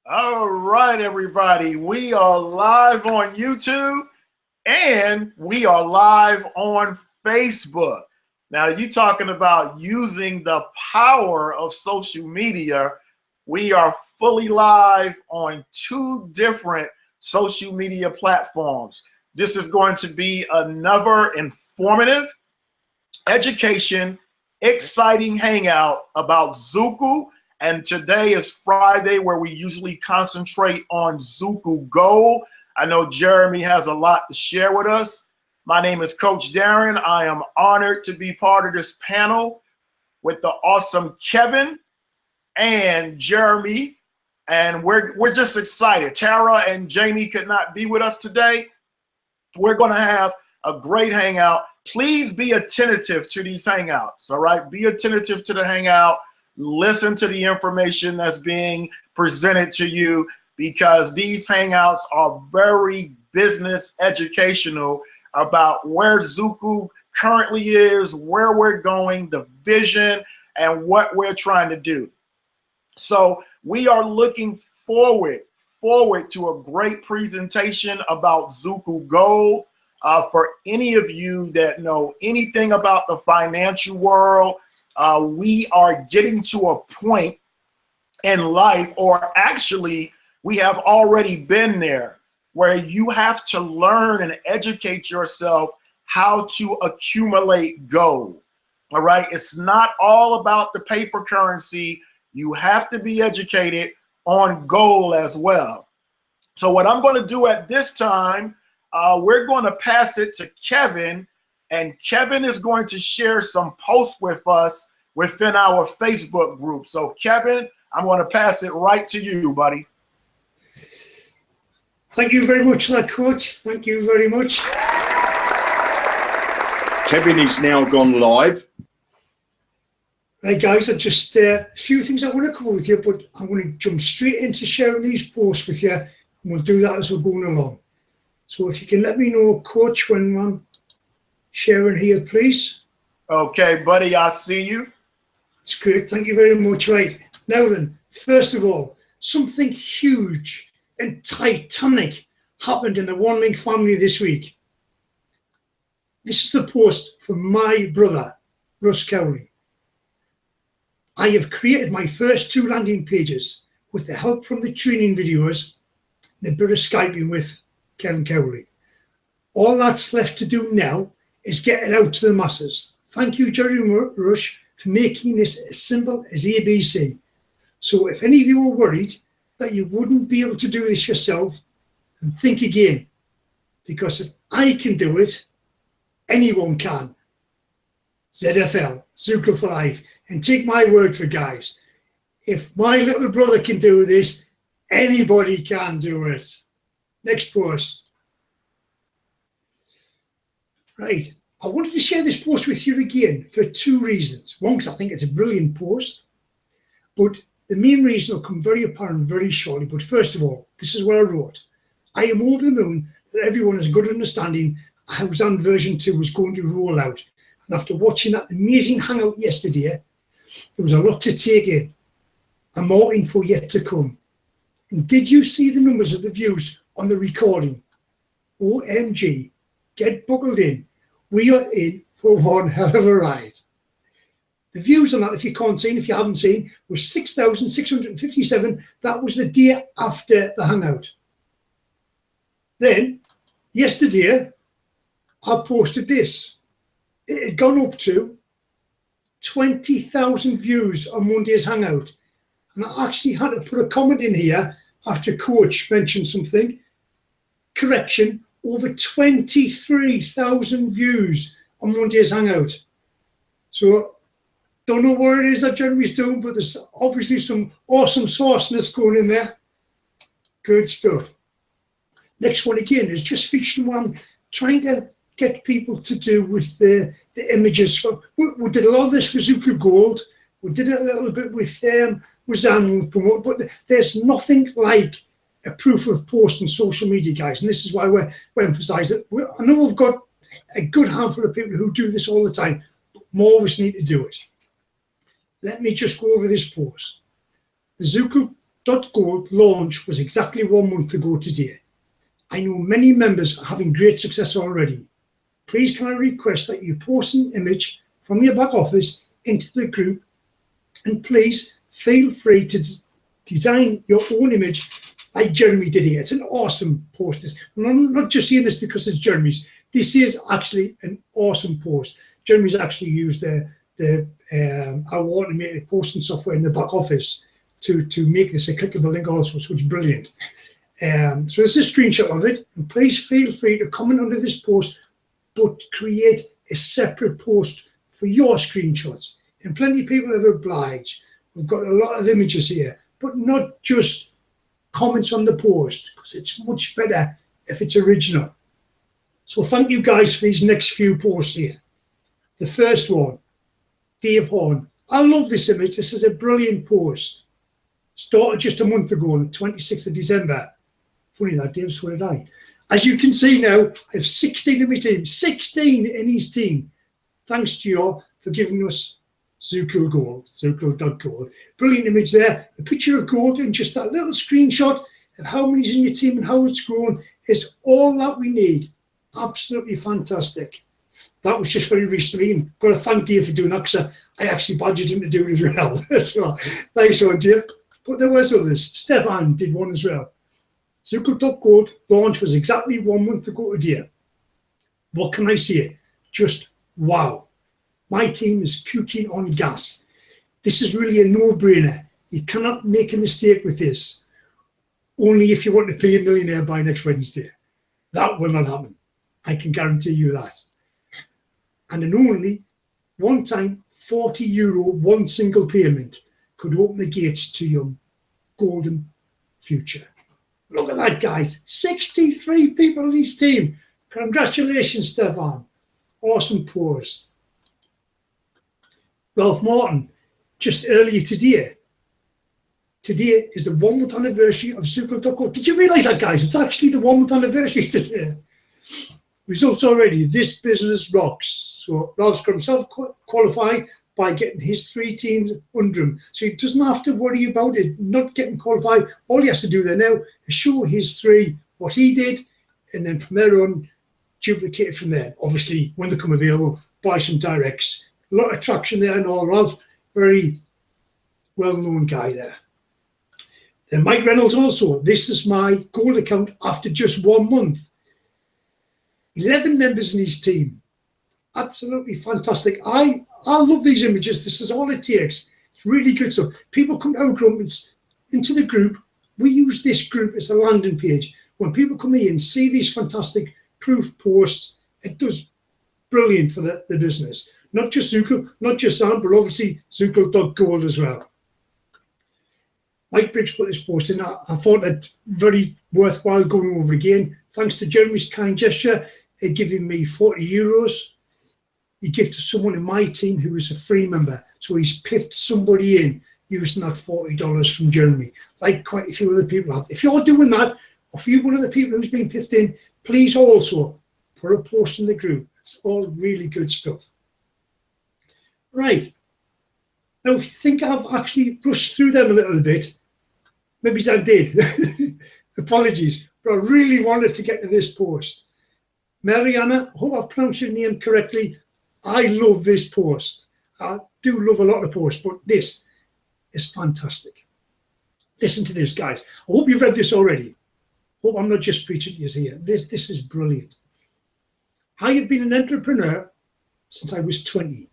All right, everybody. We are live on YouTube and we are live on Facebook. Now, you're talking about using the power of social media. We are fully live on 2 different social media platforms. This is going to be another informative, education, exciting hangout about Zukul. And today is Friday, where we usually concentrate on Zukul Gold. I know Jeremy has a lot to share with us. My name is Coach Darren. I am honored to be part of this panel with the awesome Kevin and Jeremy. And we're just excited. Tara and Jamie could not be with us today. We're going to have a great hangout. Please be attentive to these hangouts, all right? Be attentive to the hangout. Listen to the information that's being presented to you, because these hangouts are very business educational about where Zukul currently is, where we're going, the vision, and what we're trying to do. So we are looking forward to a great presentation about Zukul Gold. For any of you that know anything about the financial world, we are getting to a point in life, or actually we have already been there, where you have to learn and educate yourself how to accumulate gold. All right, it's not all about the paper currency. You have to be educated on gold as well. So what I'm going to do at this time, we're going to pass it to Kevin, and Kevin is going to share some posts with us within our Facebook group. So Kevin, I'm going to pass it right to you, buddy. Thank you very much, Coach. Thank you very much. Kevin is now gone live. Right, guys, I just a few things I want to cover with you, but I'm going to jump straight into sharing these posts with you, and we'll do that as we're going along. So if you can let me know, Coach, when I'm sharing here, please. Okay, buddy, I see you. It's great. Thank you very much. Right, now then, first of all, something huge and titanic happened in the OneLink family this week. This is the post from my brother, Russ Cowley. I have created my first 2 landing pages with the help from the training videos and a bit of Skyping with Kevin Cowley. All that's left to do now is get it out to the masses. Thank you, Jeremy Rush, for making this as simple as ABC. So if any of you are worried that you wouldn't be able to do this yourself, then think again, because if I can do it, anyone can. ZFL, Zukul for life. And take my word for it, guys. If my little brother can do this, anybody can do it. Next post. Right. I wanted to share this post with you again for 2 reasons. One, because I think it's a brilliant post, but the main reason will come very apparent very shortly. But first of all, this is what I wrote. I am over the moon that everyone has a good understanding how Xan version 2 was going to roll out. And after watching that amazing hangout yesterday, there was a lot to take in and more info yet to come. And did you see the numbers of the views on the recording? OMG, get buckled in. We are in for one hell of a ride. The views on that, if you can't see, if you haven't seen, was 6,657. That was the day after the hangout. Then, yesterday, I posted this. It had gone up to 20,000 views on Monday's hangout. And I actually had to put a comment in here after Coach mentioned something. Correction, over 23,000 views on Monday's hangout. So, don't know what it is that Jeremy's doing, but there's obviously some awesome sauciness going in there. Good stuff. Next one again is just featuring one trying to get people to do with the images. We did a lot of this with Zukul Gold. We did it a little bit with Zan Promote, but there's nothing like a proof of post on social media, guys. And this is why we're emphasising it. I know we've got a good handful of people who do this all the time, but more of us need to do it. Let me just go over this post. The Zukul Gold launch was exactly 1 month ago today. I know many members are having great success already. Please can I request that you post an image from your back office into the group, and please feel free to design your own image like Jeremy did here. It's an awesome post. And I'm not just saying this because it's Jeremy's. This is actually an awesome post. Jeremy's actually used our automated posting software in the back office to make this a clickable link also, so it's brilliant. So this is a screenshot of it, and please feel free to comment under this post, but create a separate post for your screenshots. And plenty of people have obliged. We've got a lot of images here, but not just comments on the post, because it's much better if it's original. So thank you guys for these next few posts here. The first one, Dave Horn. I love this image. This is a brilliant post. Started just a month ago on the 26th of December. Funny that, Dave, so did I. As you can see now, I have 16 in my team. 16 in his team. Thanks to you for giving us Zukul Gold, Zukul.Gold. Brilliant image there. A picture of gold and just that little screenshot of how many's in your team and how it's grown is all that we need. Absolutely fantastic. That was just very recently. And I've got to thank Dave for doing that, because I actually budgeted him to do it as well. So, thanks on Dave. But there was others. Stefan did one as well. Zukul.Gold launch was exactly 1 month ago today. What can I say? Just wow. My team is cooking on gas. This is really a no-brainer. You cannot make a mistake with this. Only if you want to play a millionaire by next Wednesday. That will not happen. I can guarantee you that. And then only one time, €40, one single payment could open the gates to your golden future. Look at that, guys. 63 people in his team. Congratulations, Stefan. Awesome post. Ralph Martin, just earlier today. Today is the 1 month anniversary of Zukul.Gold. Did you realize that, guys? It's actually the 1 month anniversary today. Results already. This business rocks. So Ralph's got himself qualified by getting his 3 teams under him. So he doesn't have to worry about it not getting qualified. All he has to do there now is show his 3 what he did, and then from there on, duplicate it from there. Obviously, when they come available, buy some directs. A lot of traction there and all. Ralph, very well-known guy there. Then Mike Reynolds also. This is my gold account after just 1 month. 11 members in his team. Absolutely fantastic. I love these images. This is all it takes. It's really good stuff. People come to our group, into the group. We use this group as a landing page. When people come in and see these fantastic proof posts, it does brilliant for the business. Not just Zukul, not just Sam, but obviously Zukul.Gold as well. Mike Briggs put this post in. I thought it very worthwhile going over again. Thanks to Jeremy's kind gesture, giving me €40. He gave to someone in my team who was a free member. So he's piffed somebody in using that $40 from Jeremy, like quite a few other people have. If you're doing that, or if you're one of the people who's been piffed in, please also put a post in the group. It's all really good stuff. Right. Now, if you think I've actually rushed through them a little bit, maybe I did. Apologies, but I really wanted to get to this post. Mariana, I hope I've pronounced your name correctly. I love this post. I do love a lot of posts, but this is fantastic. Listen to this, guys. I hope you've read this already. I hope I'm not just preaching to you here. This is brilliant. I have been an entrepreneur since I was 20.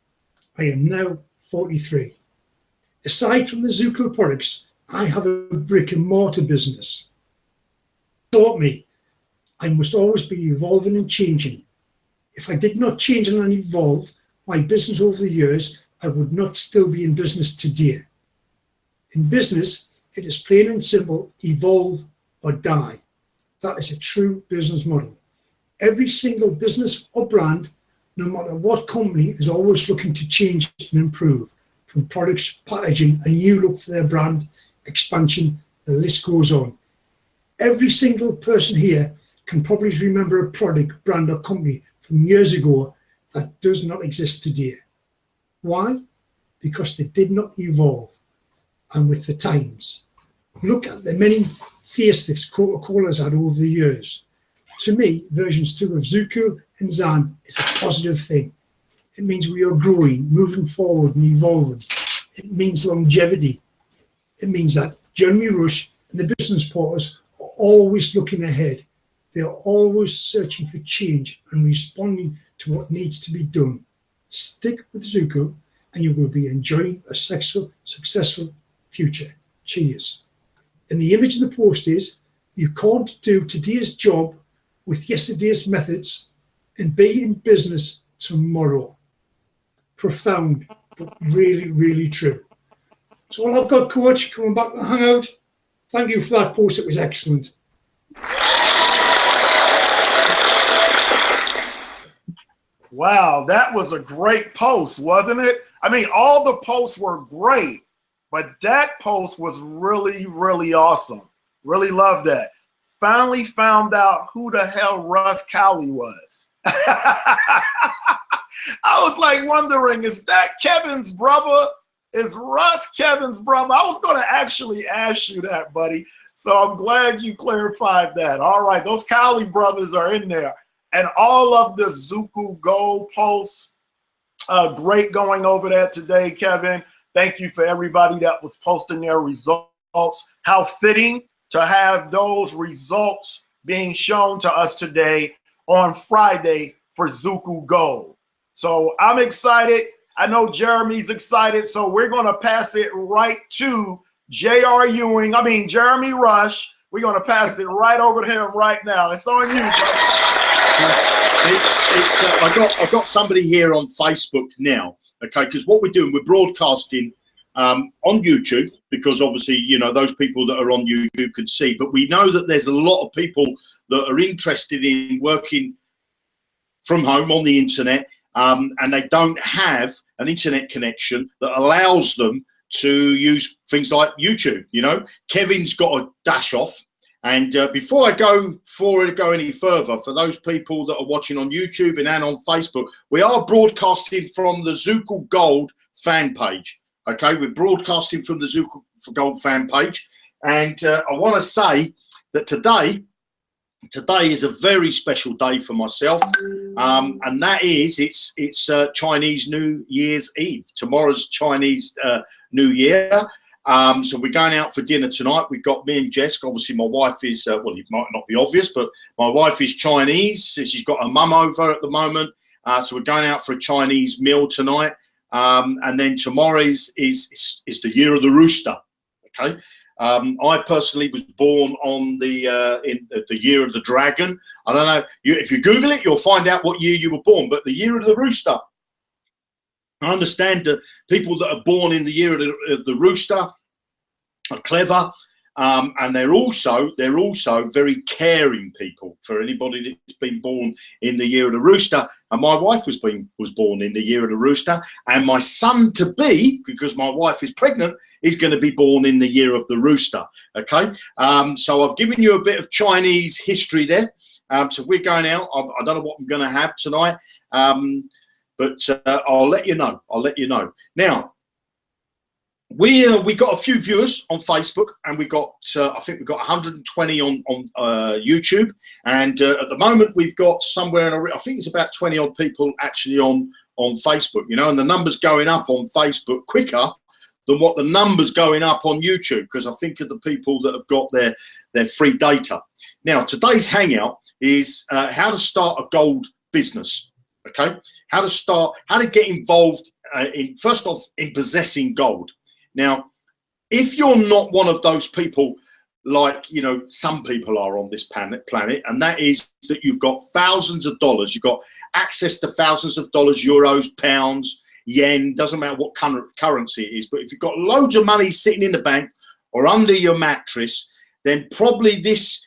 I am now 43. Aside from the Zukul products, I have a brick and mortar business. It taught me I must always be evolving and changing. If I did not change and evolve my business over the years, I would not still be in business today. In business, it is plain and simple, evolve or die. That is a true business model. Every single business or brand, no matter what company, is always looking to change and improve, from products, packaging, a new look for their brand, expansion, the list goes on. Every single person here can probably remember a product, brand or company from years ago that does not exist today. Why? Because they did not evolve and with the times. Look at the many facelifts Coca-Cola's had over the years. To me, versions 2 of Zukul and Zan is a positive thing. It means we are growing, moving forward and evolving. It means longevity. It means that Jeremy Rush and the business partners are always looking ahead. They are always searching for change and responding to what needs to be done. Stick with Zukul and you will be enjoying a successful future. Cheers. And the image in the post is, you can't do today's job with yesterday's methods and be in business tomorrow. Profound, but really, really true. So all I've got, Coach, coming back to the Hangout. Thank you for that post. It was excellent. Wow, that was a great post, wasn't it? I mean, all the posts were great, but that post was really, really awesome. Really loved that. Finally found out who the hell Russ Cowley was. I was like wondering, is that Kevin's brother? Is Russ Kevin's brother? I was going to actually ask you that, buddy. So I'm glad you clarified that. All right, those Cowley brothers are in there. And all of the Zukul Gold posts, great going over that today, Kevin. Thank you for everybody that was posting their results. How fitting to have those results being shown to us today on Friday for Zukul Gold. So I'm excited. I know Jeremy's excited. So we're going to pass it right to Jeremy Rush. We're going to pass it right over to him right now. It's on you, brother. I've got somebody here on Facebook now, okay, because what we're doing, we're broadcasting on YouTube, because obviously, you know, those people that are on YouTube can see, but we know that there's a lot of people that are interested in working from home on the internet, and they don't have an internet connection that allows them to use things like YouTube. You know, Kevin's got a dash off. And before I go any further, for those people that are watching on YouTube and on Facebook, we are broadcasting from the Zukul Gold fan page. Okay, we're broadcasting from the Zukul Gold fan page, and I want to say that today is a very special day for myself, and that is it's Chinese New Year's Eve. Tomorrow's Chinese New Year. So we're going out for dinner tonight. We've got me and Jess. Obviously, my wife is, well, it might not be obvious, but my wife is Chinese. She's got her mum over at the moment. So we're going out for a Chinese meal tonight. And then tomorrow is the year of the rooster. Okay. I personally was born on the year of the dragon. I don't know. If you Google it, you'll find out what year you were born. But the year of the rooster. I understand that people that are born in the year of the rooster are clever, and they're also very caring people. For anybody that's been born in the year of the rooster, and my wife was born in the year of the rooster, and my son to be, because my wife is pregnant, is going to be born in the year of the rooster. Okay, so I've given you a bit of Chinese history there. So we're going out. I don't know what I'm going to have tonight. But I'll let you know. I'll let you know. Now, we got a few viewers on Facebook, and we got I think we've got 120 on YouTube, and at the moment we've got somewhere I think it's about 20 odd people actually on Facebook. You know, and the numbers going up on Facebook quicker than what the numbers going up on YouTube, because I think of the people that have got their free data. Now, today's hangout is how to start a gold business. Okay, how to get involved first off in possessing gold. Now, if you're not one of those people, like, you know, some people are on this planet, and that is that you've got thousands of dollars, you've got access to thousands of dollars, euros, pounds, yen, doesn't matter what currency it is, but if you've got loads of money sitting in the bank or under your mattress, then probably this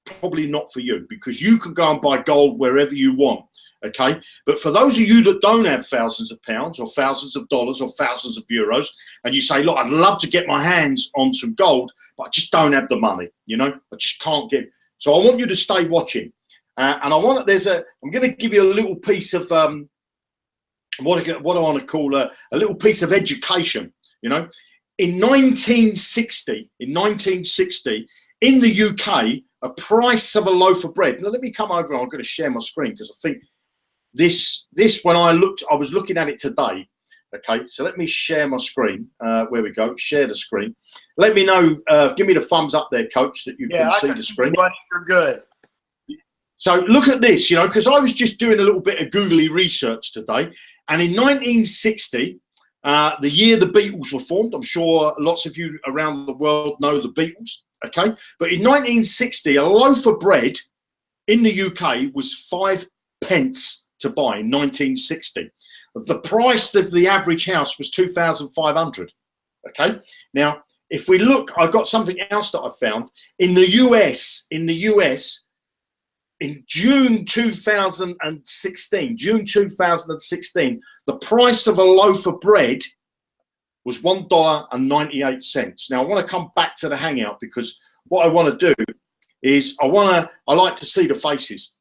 probably not for you, because you can go and buy gold wherever you want. Okay, but for those of you that don't have thousands of pounds or thousands of dollars or thousands of euros, and you say, look, I'd love to get my hands on some gold, but I just don't have the money, you know, I just can't get. So I want you to stay watching, and I'm going to give you a little piece of what I want to call a little piece of education. You know, in 1960, in the UK, a price of a loaf of bread. Now let me come over. I'm going to share my screen because I think this when I was looking at it today. Okay, so let me share my screen. Where we go, share the screen. Let me know, give me the thumbs up there, Coach, that you can see the screen. You're good. So look at this, you know, because I was just doing a little bit of googly research today. And in 1960, the year the Beatles were formed, I'm sure lots of you around the world know the Beatles, okay? But in 1960, a loaf of bread in the UK was 5 pence to buy in 1960. The price of the average house was 2,500, okay? Now, if we look, I've got something else that I found. In the US, in June 2016, the price of a loaf of bread was $1.98. Now I want to come back to the hangout because what I want to do is I like to see the faces.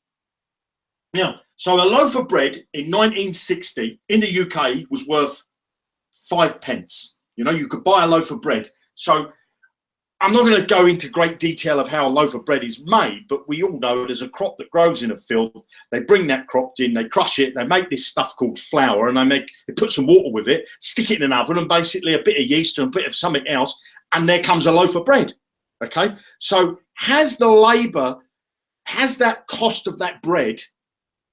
Now, so a loaf of bread in 1960 in the UK was worth 5 pence. You know, you could buy a loaf of bread. So I'm not going to go into great detail of how a loaf of bread is made, but we all know there's a crop that grows in a field. They bring that crop in, they crush it, they make this stuff called flour, and they put some water with it, stick it in an oven, and basically a bit of yeast and a bit of something else, and there comes a loaf of bread. Okay, so has that cost of that bread?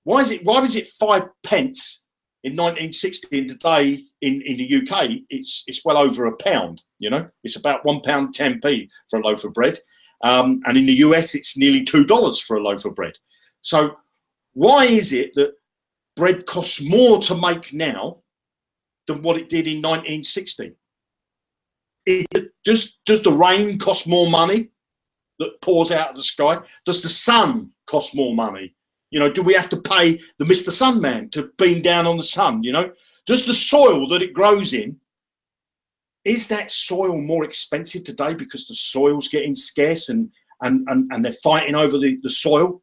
Why was it 5 pence in 1960, and today in the UK it's well over £1? You know, it's about £1.10 for a loaf of bread, and in the US it's nearly $2 for a loaf of bread. So why is it that bread costs more to make now than what it did in 1960? Does the rain cost more money that pours out of the sky? Does the sun cost more money? You know, do we have to pay the Mr. Sunman to beam down on the sun? You know, does the soil that it grows in, is that soil more expensive today because the soil's getting scarce and they're fighting over the soil?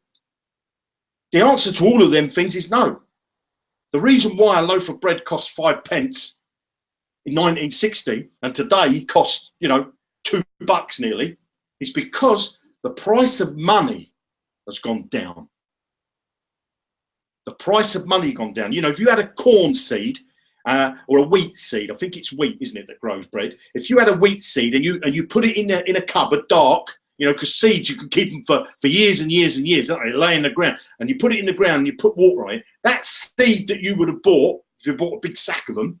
The answer to all of them things is no. The reason why a loaf of bread costs 5 pence in 1960 and today costs, you know, $2 nearly, is because the price of money has gone down. The price of money gone down. You know, if you had a corn seed or a wheat seed, I think it's wheat, isn't it, that grows bread? If you had a wheat seed and you put it in a cupboard dark, you know, because seeds you can keep them for years and years and years, don't they? They lay in the ground, and you put it in the ground and you put water on it. That seed that you would have bought if you bought a big sack of them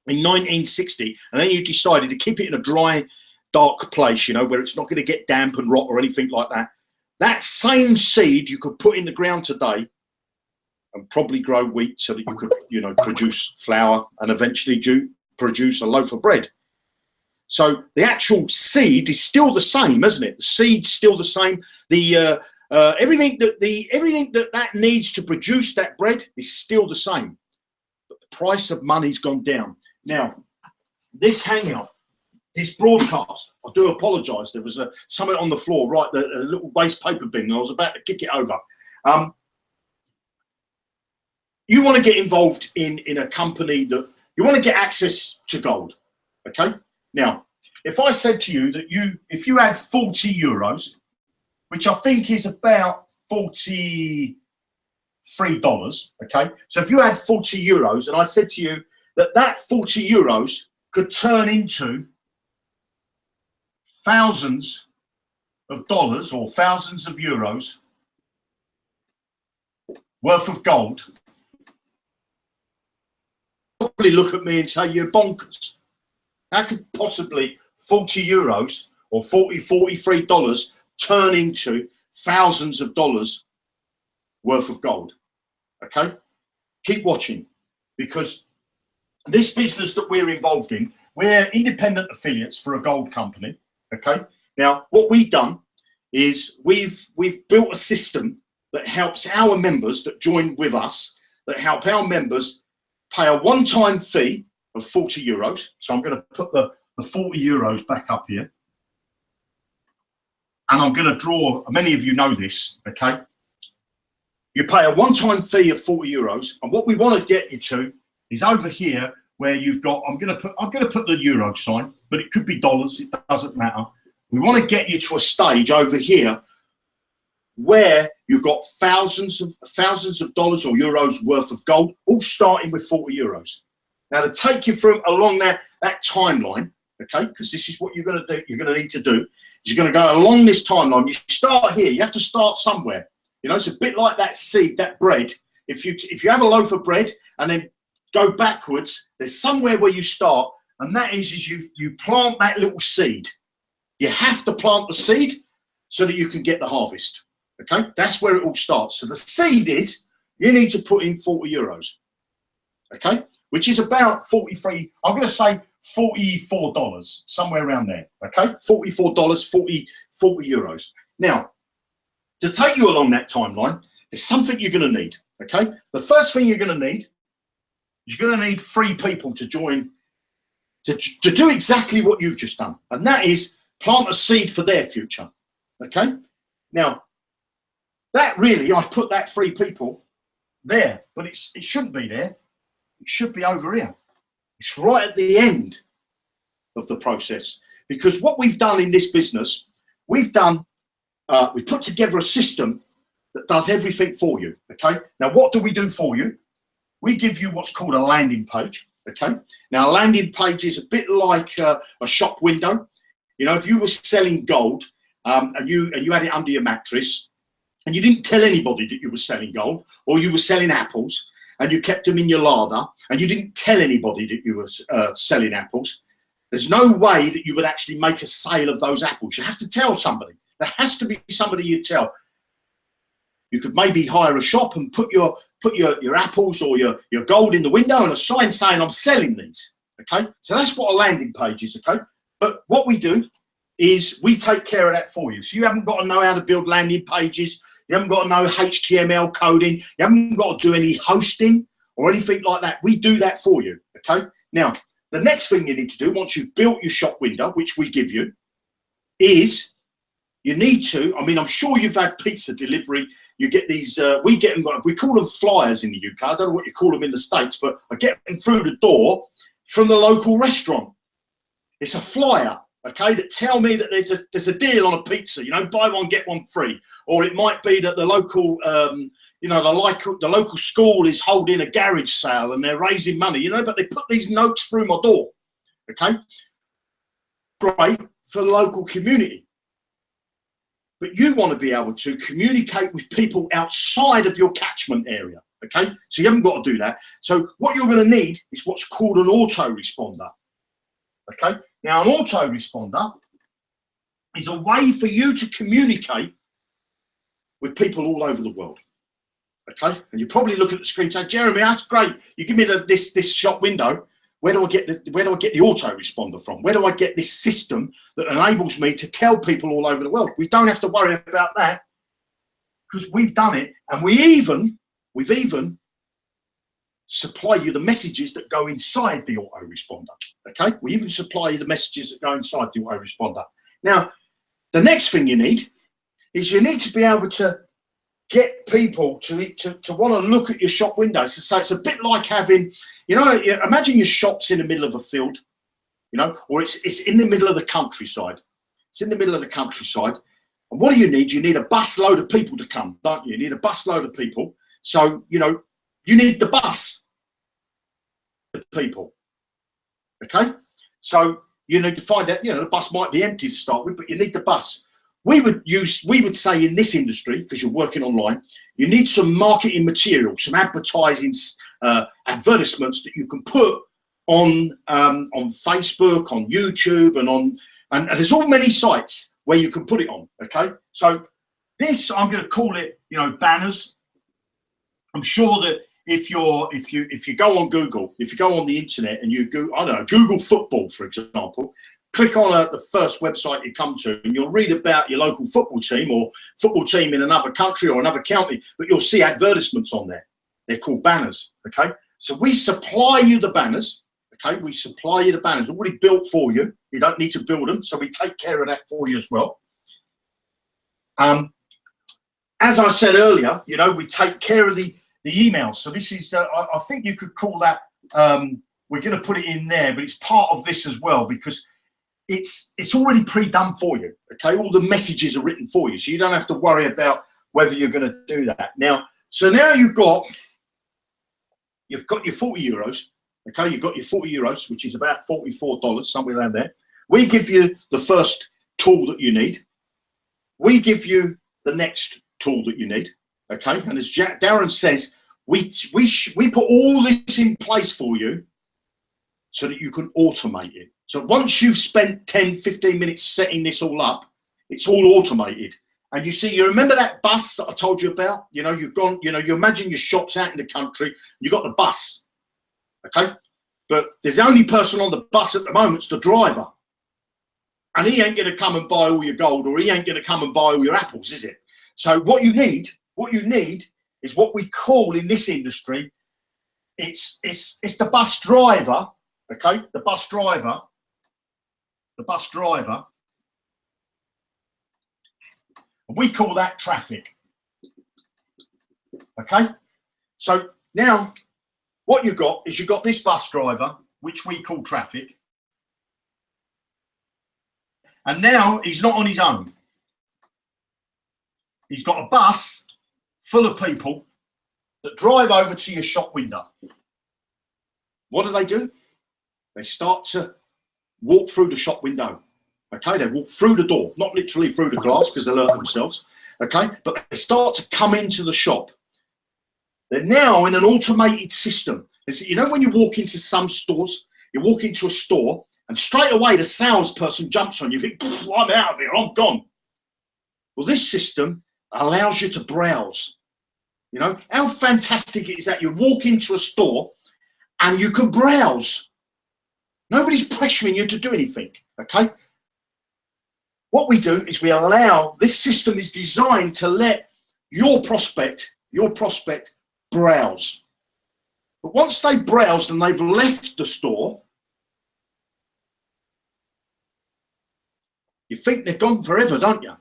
in 1960, and then you decided to keep it in a dry, dark place, you know, where it's not going to get damp and rot or anything like that. That same seed you could put in the ground today and probably grow wheat so that you could, you know, produce flour and eventually produce a loaf of bread. So the actual seed is still the same, isn't it? The seed's still the same. The everything that needs to produce that bread is still the same, but the price of money's gone down. Now, this hangout, this broadcast, I do apologise. There was something on the floor, right? A little waste paper bin, and I was about to kick it over. You want to get involved in a company that you want to get access to gold, okay? Now, if I said to you that if you had 40 euros, which I think is about $43, okay? So if you had 40 euros and I said to you that 40 euros could turn into thousands of dollars or thousands of euros worth of gold, probably look at me and say you're bonkers. How could possibly 40 euros or $43 turn into thousands of dollars worth of gold? Okay, keep watching, because this business that we're involved in, we're independent affiliates for a gold company. Okay, now what we've done is we've built a system that helps our members that join with us, that help our members pay a one-time fee of 40 euros. So I'm going to put the 40 euros back up here. And I'm going to draw, many of you know this, okay? You pay a one-time fee of 40 euros. And what we want to get you to is over here where you've got, I'm going to put the euro sign, but it could be dollars. It doesn't matter. We want to get you to a stage over here where you've got thousands of dollars or euros worth of gold, all starting with 40 euros. Now, to take you through along that timeline, okay, because this is what you're going to do, you're going to need to do, is you're going to go along this timeline. You start here. You have to start somewhere. You know, it's a bit like that seed, that bread. If you have a loaf of bread and then go backwards, there's somewhere where you start, and that is you plant that little seed. You have to plant the seed so that you can get the harvest. Okay, that's where it all starts. So the seed is you need to put in 40 euros. Okay, which is about 43. I'm going to say $44, somewhere around there. Okay, $44, 40 euros. Now, to take you along that timeline, there's something you're going to need. Okay, the first thing you're going to need is you're going to need 3 people to join to do exactly what you've just done, and that is plant a seed for their future. Okay, now that really, I've put that 3 people there, but it shouldn't be there. It should be over here. It's right at the end of the process, because what we've done in this business, we put together a system that does everything for you. Okay, now what do we do for you? We give you what's called a landing page. Okay, now a landing page is a bit like a shop window. You know, if you were selling gold and you had it under your mattress and you didn't tell anybody that you were selling gold, or you were selling apples and you kept them in your larder and you didn't tell anybody that you were selling apples, there's no way that you would actually make a sale of those apples. You have to tell somebody. There has to be somebody you tell. You could maybe hire a shop and put your apples or your gold in the window and a sign saying, I'm selling these. Okay, so that's what a landing page is. Okay, but what we do is we take care of that for you. So you haven't got to know how to build landing pages. You haven't got to know HTML coding. You haven't got to do any hosting or anything like that. We do that for you. Okay, now the next thing you need to do once you've built your shop window, which we give you, is you need to, I mean, I'm sure you've had pizza delivery. You get these, we get them, we call them flyers in the UK. I don't know what you call them in the States, but I get them through the door from the local restaurant. It's a flyer, okay, that tell me that there's a deal on a pizza, you know, buy one, get one free. Or it might be that the local, you know, the local school is holding a garage sale and they're raising money, you know, but they put these notes through my door, okay? Great for the local community. But you want to be able to communicate with people outside of your catchment area, okay? So you haven't got to do that. So what you're going to need is what's called an autoresponder, okay? Now, an autoresponder is a way for you to communicate with people all over the world, okay? And you probably look at the screen and say, Jeremy, that's great. You give me this shop window. Where do I get the autoresponder from? Where do I get this system that enables me to tell people all over the world? We don't have to worry about that because we've done it, and we've even supply you the messages that go inside the autoresponder. Okay, we even supply you the messages that go inside the autoresponder. Now, the next thing you need is you need to be able to get people to want to look at your shop windows. So it's a bit like having, you know, imagine your shop's in the middle of a field, you know, or it's in the middle of the countryside. It's in the middle of the countryside. And what do you need? You need a bus load of people to come, don't you? You need a bus load of people. So, you know, you need the bus of people. Okay? So you need to find out, you know, the bus might be empty to start with, but you need the bus. We would say in this industry, because you're working online, you need some marketing material, some advertising, advertisements that you can put on Facebook, on YouTube, and there's all many sites where you can put it on. Okay, so this, I'm going to call it, you know, banners. I'm sure that if you go on Google, if you go on the internet and you go, I don't know, Google football, for example. Click on the first website you come to and you'll read about your local football team or football team in another country or another county, but you'll see advertisements on there. They're called banners, okay? So we supply you the banners, okay? We supply you the banners already built for you. You don't need to build them, so we take care of that for you as well. As I said earlier, you know, we take care of the emails. So this is, I think you could call that we're going to put it in there, but it's part of this as well because it's already pre-done for you. Okay, all the messages are written for you, so you don't have to worry about whether you're going to do that. Now, so now you've got your 40 euros. Okay, you've got your 40 euros, which is about $44, somewhere around there. We give you the first tool that you need. We give you the next tool that you need. Okay, and as Darren says, we put all this in place for you so that you can automate it. So once you've spent 10, 15 minutes setting this all up, it's all automated. And you remember that bus that I told you about? You know, you've gone, you know, you imagine your shop's out in the country, you got the bus, okay? But there's the only person on the bus at the moment's the driver. And he ain't gonna come and buy all your gold, or he ain't gonna come and buy all your apples, is it? So what you need is what we call in this industry, it's the bus driver, okay? The bus driver. We call that traffic. Okay, so now what you've got is you've got this bus driver, which we call traffic, and now he's not on his own. He's got a bus full of people that drive over to your shop window. What do? They start to walk through the shop window. Okay, they walk through the door, not literally through the glass because they'll hurt themselves. Okay, but they start to come into the shop. They're now in an automated system. You know, when you walk into some stores, you walk into a store and straight away the salesperson jumps on you. You think, I'm out of here, I'm gone. Well, this system allows you to browse. You know, how fantastic is that? You walk into a store and you can browse. Nobody's pressuring you to do anything, okay? What we do is we allow, this system is designed to let your prospect browse. But once they browsed and they've left the store, you think they're gone forever, don't you?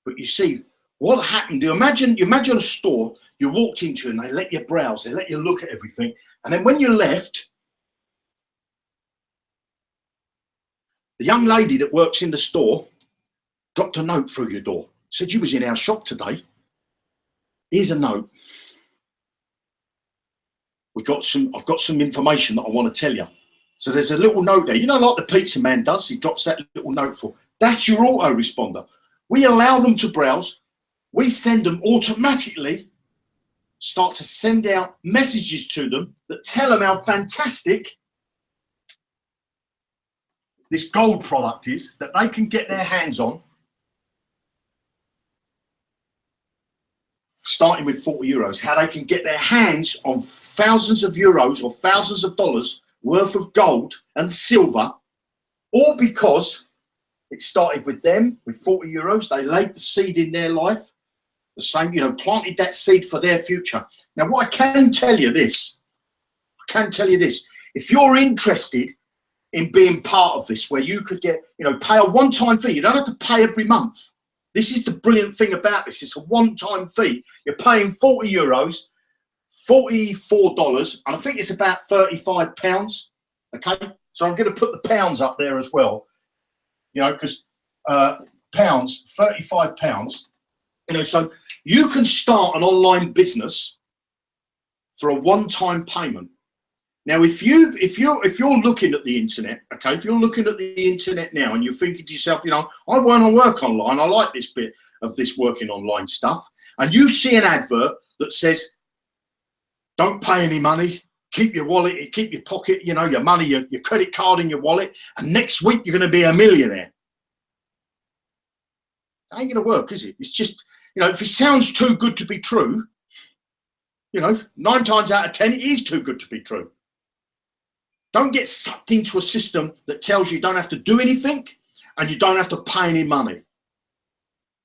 But you see, what happened, you imagine a store you walked into and they let you browse, they let you look at everything. And then when you left, the young lady that works in the store dropped a note through your door. Said, you was in our shop today. Here's a note. I've got some information that I want to tell you. So there's a little note there. You know, like the pizza man does, he drops that little note for. That's your autoresponder. We allow them to browse. We send them automatically, start to send out messages to them that tell them how fantastic this gold product is that they can get their hands on, starting with 40 euros, how they can get their hands on thousands of euros or thousands of dollars worth of gold and silver, all because it started with them with 40 euros. They laid the seed in their life, the same, you know, planted that seed for their future. Now, what I can tell you this, if you're interested in being part of this, where you could get, you know, pay a one-time fee. You don't have to pay every month. This is the brilliant thing about this. It's a one-time fee. You're paying 40 euros, $44, and I think it's about 35 pounds. Okay, so I'm going to put the pounds up there as well. You know, because pounds, 35 pounds. You know, so you can start an online business for a one-time payment. Now, if you're looking at the internet, okay, if you're looking at the internet now and you're thinking to yourself, you know, I want to work online, I like this bit of this working online stuff, and you see an advert that says, don't pay any money, keep your wallet, keep your pocket, you know, your money, your credit card in your wallet, and next week you're going to be a millionaire. That ain't going to work, is it? It's just, you know, if it sounds too good to be true, you know, 9 times out of 10, it is too good to be true. Don't get sucked into a system that tells you don't have to do anything and you don't have to pay any money.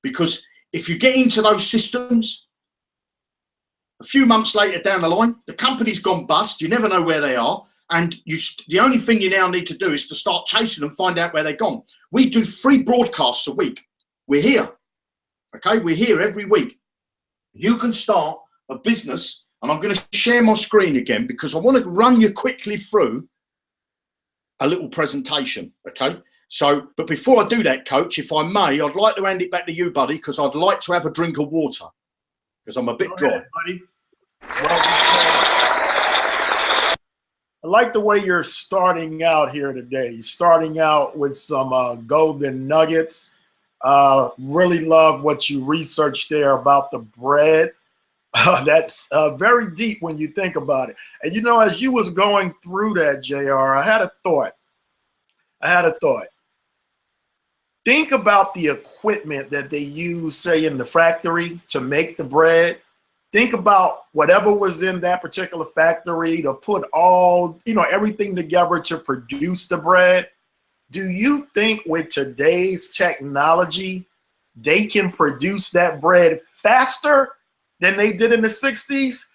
Because if you get into those systems, a few months later down the line, the company's gone bust, you never know where they are, and the only thing you now need to do is to start chasing them, find out where they're gone. We do 3 broadcasts a week. We're here, okay? We're here every week. You can start a business, and I'm going to share my screen again because I want to run you quickly through a little presentation, okay? So, but before I do that, Coach, if I may, I'd like to hand it back to you, buddy, because I'd like to have a drink of water, because I'm a bit dry. Ahead, buddy. I like the way you're starting out here today. You're starting out with some golden nuggets. Really love what you researched there about the bread. That's very deep when you think about it. And you know, as you was going through that, JR, I had a thought. Think about the equipment that they use, say, in the factory to make the bread. Think about whatever was in that particular factory to put all, you know, everything together to produce the bread. Do you think with today's technology, they can produce that bread faster than they did in the 60s?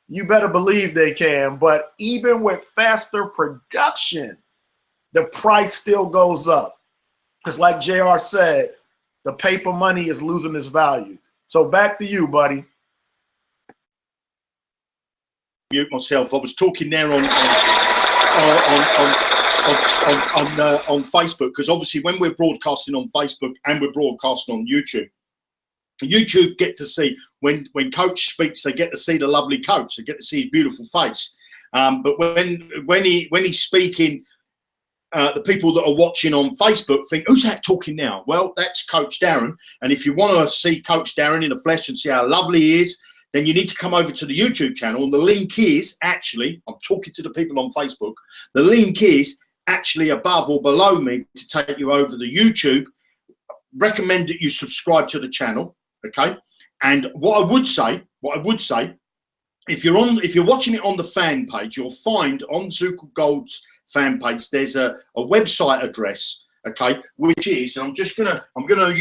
You better believe they can. But even with faster production, the price still goes up. Because like JR said, the paper money is losing its value. So back to you, buddy. Mute myself. I was talking there on Facebook, because obviously when we're broadcasting on Facebook and we're broadcasting on YouTube get to see when Coach speaks, they get to see the lovely Coach, they get to see his beautiful face. But when he's speaking, the people that are watching on Facebook think, who's that talking now? Well, that's Coach Darren. And if you want to see Coach Darren in the flesh and see how lovely he is, then you need to come over to the YouTube channel. And the link is actually, I'm talking to the people on Facebook, the link is actually above or below me to take you over the YouTube. Recommend that you subscribe to the channel, okay? And what I would say, if you're watching it on the fan page, you'll find on Zukul Gold's fan page there's a website address, okay, which is, and I'm gonna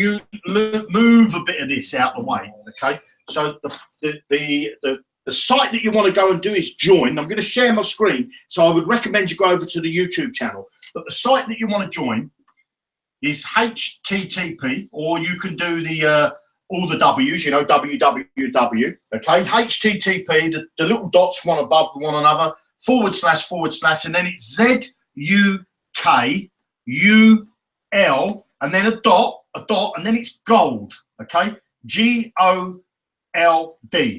move a bit of this out of the way, okay. So the site that you want to go and do is join. I'm going to share my screen, so I would recommend you go over to the YouTube channel. But the site that you want to join is HTTP, or you can do the all the W's, you know, www. Okay, HTTP, the little dots one above one another, / / and then it's ZUKUL, and then a dot, and then it's gold. Okay, GOLD.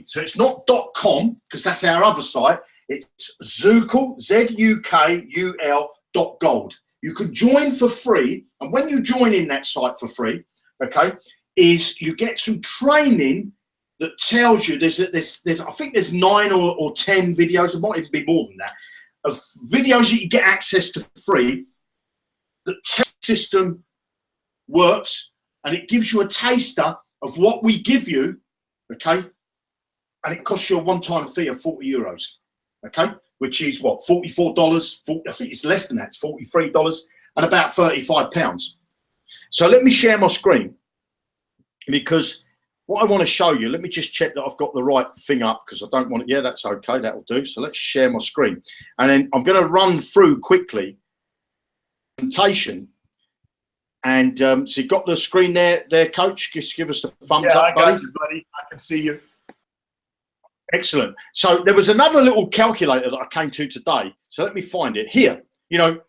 So it's not .com, because that's our other site. It's Zukul, ZUKUL.gold. You can join for free, and when you join in that site for free, okay, is you get some training that tells you there's I think there's 9 or 10 videos, it might even be more than that, of videos that you get access to for free. The test system works, and it gives you a taster of what we give you. Okay, and it costs you a one-time fee of €40, okay, which is what, $44? I think it's less than that. It's $43 and about £35. So let me share my screen, because what I want to show you, let me just check that I've got the right thing up, because I don't want it. Yeah, that's okay. That'll do. So let's share my screen, and then I'm going to run through quickly presentation. And so you got the screen there, Coach? Just give us the thumbs up, buddy. I got you, buddy. I can see you. Excellent. So there was another little calculator that I came to today. So let me find it here. You know,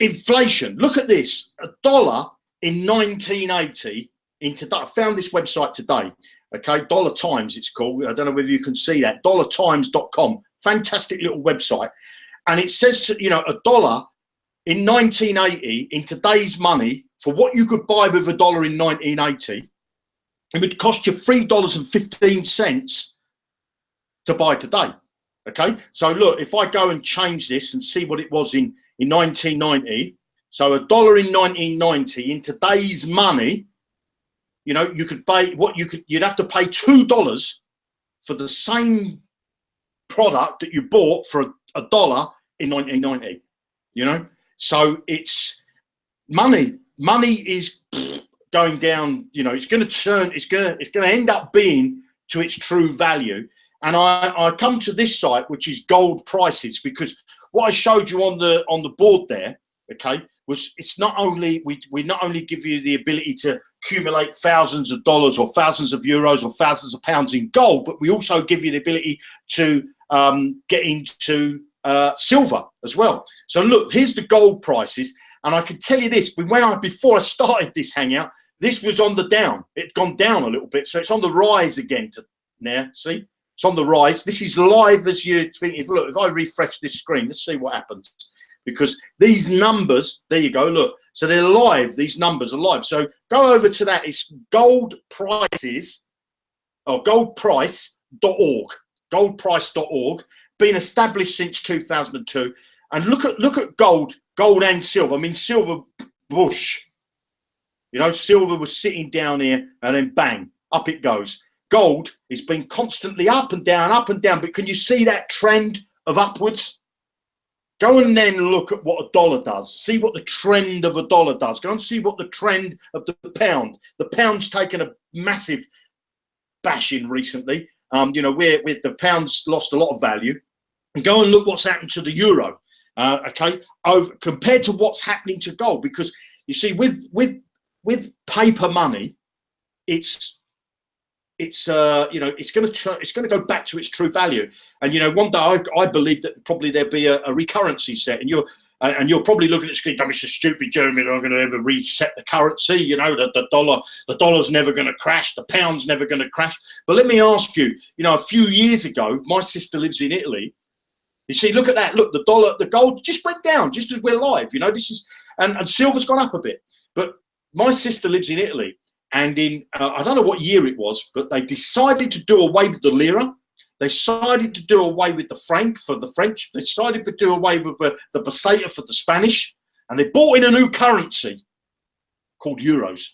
inflation. Look at this. $1 in 1980 in today. I found this website today. Okay, Dollar Times it's called. I don't know whether you can see that. dollartimes.com. Fantastic little website. And it says, you know, $1 in 1980, in today's money, for what you could buy with $1 in 1980, it would cost you $3.15 to buy today. Okay, so look, if I go and change this and see what it was in 1990, so $1 in 1990, in today's money, you know, you could pay you'd have to pay $2 for the same product that you bought for $1 in 1990. You know. So it's money. Money is going down. You know, it's going to end up being to its true value. And I come to this site, which is gold prices, because what I showed you on the board there, okay, was it's not only we not only give you the ability to accumulate thousands of dollars or thousands of euros or thousands of pounds in gold, but we also give you the ability to get into silver as well. So look, here's the gold prices. And I can tell you this, before I started this hangout, this was on the down. It'd gone down a little bit. So it's on the rise again now. See, it's on the rise. This is live as you think. Look, if I refresh this screen, let's see what happens. Because these numbers, there you go, look. So they're live. These numbers are live. So go over to that. It's gold prices, or goldprice.org. Goldprice.org. Been established since 2002. And look at gold and silver. I mean, silver bush. You know, silver was sitting down here and then bang, up it goes. Gold has been constantly up and down, but can you see that trend of upwards? Go and then look at what a dollar does. See what the trend of a dollar does. Go and see what the trend of the pound. The pound's taken a massive bashing recently. You know, where the pound's lost a lot of value. And go and look what's happened to the euro. Okay, compared to what's happening to gold, because you see, with paper money, it's you know, it's going to go back to its true value. And you know, one day I believe that probably there'll be a recurrency set, and you're probably looking at the screen, "Don't be so stupid, Jeremy, I'm going to ever reset the currency." You know, the dollar's never going to crash, the pound's never going to crash. But let me ask you, you know, a few years ago, my sister lives in Italy. You see, look at that. Look, the gold just went down just as we're live. You know, this is, and silver's gone up a bit. But my sister lives in Italy, and in, I don't know what year it was, but they decided to do away with the lira. They decided to do away with the franc for the French. They decided to do away with the peseta for the Spanish. And they bought in a new currency called euros.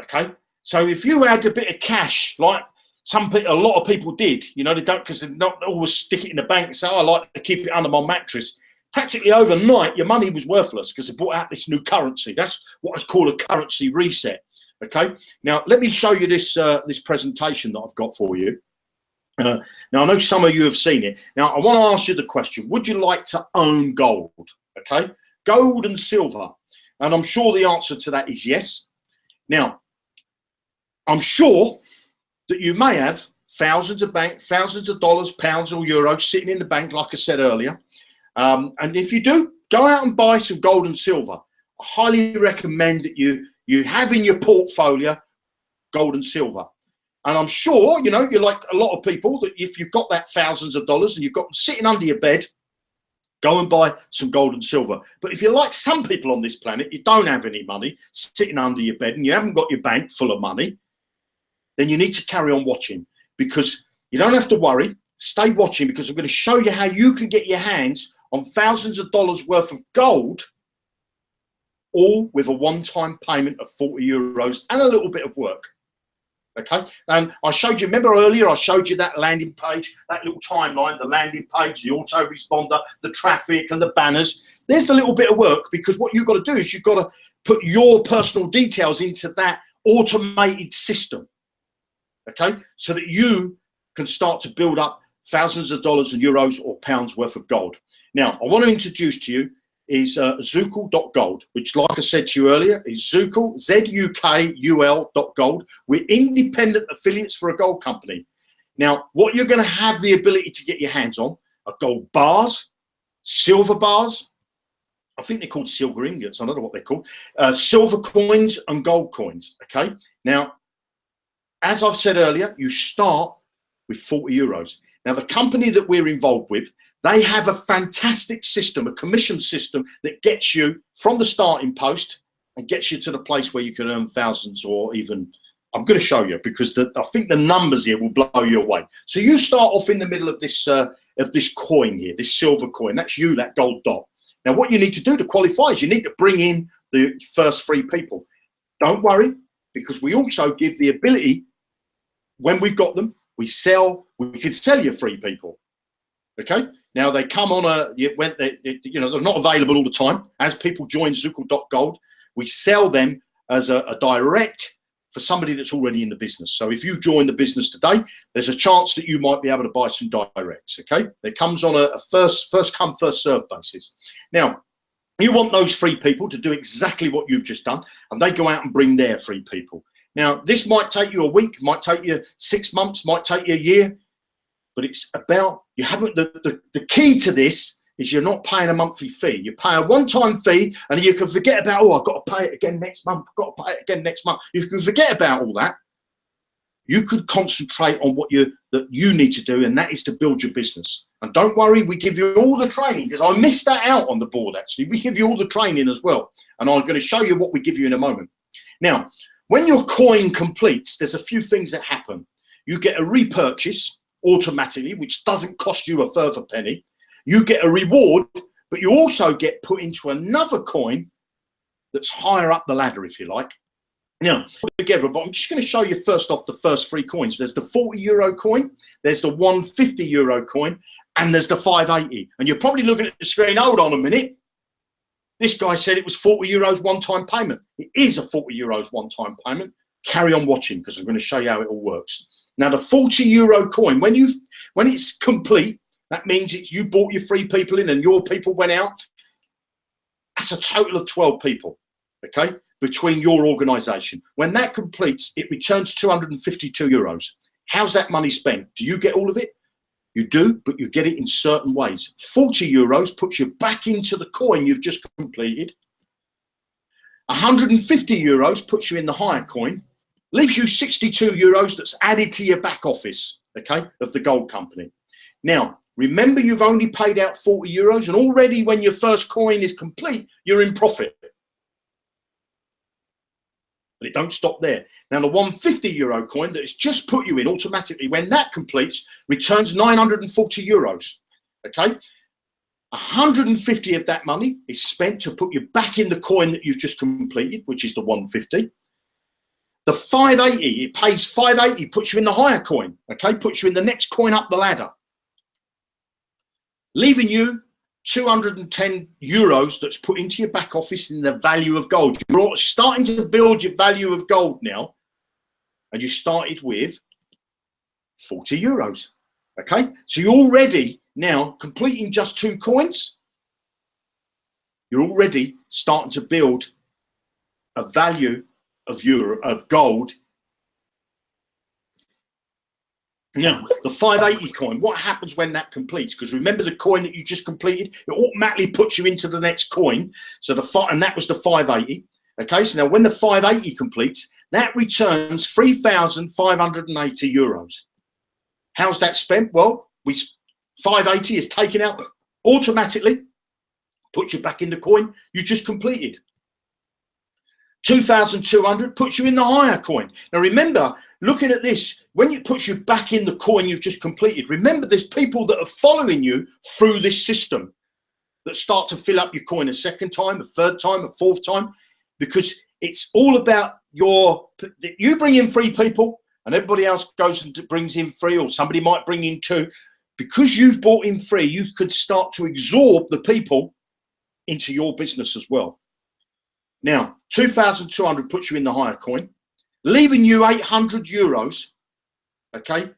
Okay? So if you had a bit of cash, like a lot of people did, you know, they don't, because they're not always stick it in the bank and say, "Oh, I like to keep it under my mattress." Practically overnight, your money was worthless because they brought out this new currency. That's what I call a currency reset. Okay. Now, let me show you this this presentation that I've got for you. Now, I know some of you have seen it. Now, I want to ask you the question: would you like to own gold? Okay, gold and silver, and I'm sure the answer to that is yes. Now, I'm sure that you may have thousands of dollars, pounds, or euros sitting in the bank, like I said earlier. And if you do, go out and buy some gold and silver. I highly recommend that you have in your portfolio gold and silver. And I'm sure, you know, you're like a lot of people, that if you've got that thousands of dollars and you've got them sitting under your bed, go and buy some gold and silver. But if you're like some people on this planet, you don't have any money sitting under your bed and you haven't got your bank full of money, then you need to carry on watching, because you don't have to worry. Stay watching, because I'm going to show you how you can get your hands on thousands of dollars worth of gold, all with a one-time payment of 40 euros and a little bit of work. Okay, and I showed you, remember earlier, I showed you that landing page, that little timeline, the landing page, the autoresponder, the traffic and the banners. There's the little bit of work, because what you've got to do is you've got to put your personal details into that automated system. Okay, so that you can start to build up thousands of dollars and euros or pounds worth of gold. Now, I want to introduce to you is Zukul.gold, which, like I said to you earlier, is Zukul, ZUKUL.gold. We're independent affiliates for a gold company. Now, what you're going to have the ability to get your hands on are gold bars, silver bars. I think they're called silver ingots. I don't know what they're called. Silver coins and gold coins. Okay. Now, as I've said earlier, you start with 40 euros. Now, the company that we're involved with, they have a fantastic system, a commission system that gets you from the starting post and gets you to the place where you can earn thousands, or even, I'm going to show you, because I think the numbers here will blow you away. So you start off in the middle of this coin here, this silver coin. That's you, that gold dot. Now, what you need to do to qualify is you need to bring in the first 3 people. Don't worry, because we also give the ability, when we've got them, we could sell you 3 people. Okay. Now they come on you know, they're not available all the time. As people join Zukul.gold, we sell them as a direct for somebody that's already in the business. So if you join the business today, there's a chance that you might be able to buy some directs. Okay. It comes on a first come, first serve basis. Now, you want those 3 people to do exactly what you've just done, and they go out and bring their 3 people. Now, this might take you a week, might take you 6 months, might take you a year, but it's about, you haven't, the key to this is you're not paying a monthly fee. You pay a one-time fee, and you can forget about, oh, I've got to pay it again next month. I've got to pay it again next month. You can forget about all that. You could concentrate on what you need to do, and that is to build your business. And don't worry, we give you all the training, because I missed that out on the board, actually. We give you all the training as well. And I'm going to show you what we give you in a moment. Now, when your coin completes, there's a few things that happen. You get a repurchase automatically, which doesn't cost you a further penny. You get a reward, but you also get put into another coin that's higher up the ladder, if you like. Now, together, but I'm just going to show you first off the first 3 coins. There's the 40 euro coin, there's the 150 euro coin, and there's the 580. And you're probably looking at the screen, hold on a minute. This guy said it was 40 euros one-time payment. It is a 40 euros one-time payment. Carry on watching, because I'm going to show you how it all works. Now, the 40 euro coin, when it's complete, that means you brought your 3 people in and your people went out. That's a total of 12 people, okay, between your organisation. When that completes, it returns 252 euros. How's that money spent? Do you get all of it? You do, but you get it in certain ways. 40 euros puts you back into the coin you've just completed. 150 euros puts you in the higher coin. Leaves you 62 euros that's added to your back office, okay, of the gold company. Now, remember, you've only paid out 40 euros, and already when your first coin is complete, you're in profit. But it don't stop there. Now, the 150 euro coin that it's just put you in automatically, when that completes, returns 940 euros, okay? 150 of that money is spent to put you back in the coin that you've just completed, which is the 150. The 580, it pays 580, puts you in the higher coin, okay? Puts you in the next coin up the ladder, leaving you 210 euros that's put into your back office in the value of gold. You're starting to build your value of gold now, and you started with 40 euros, okay? So you're already now completing just 2 coins. You're already starting to build a value of gold. Now, the 580 coin, what happens when that completes? Because remember, the coin that you just completed, it automatically puts you into the next coin. So and that was the 580. Okay, so now when the 580 completes, that returns 3,580 euros. How's that spent? Well, 580 is taken out automatically, puts you back in the coin you just completed. 2,200 puts you in the higher coin. Now remember, looking at this, when it puts you back in the coin you've just completed, remember there's people that are following you through this system that start to fill up your coin a second time, a third time, a fourth time, because it's all about you bring in 3 people and everybody else goes and brings in 3, or somebody might bring in 2. Because you've brought in 3, you could start to absorb the people into your business as well. Now, 2,200 puts you in the higher coin, leaving you 800 euros, okay,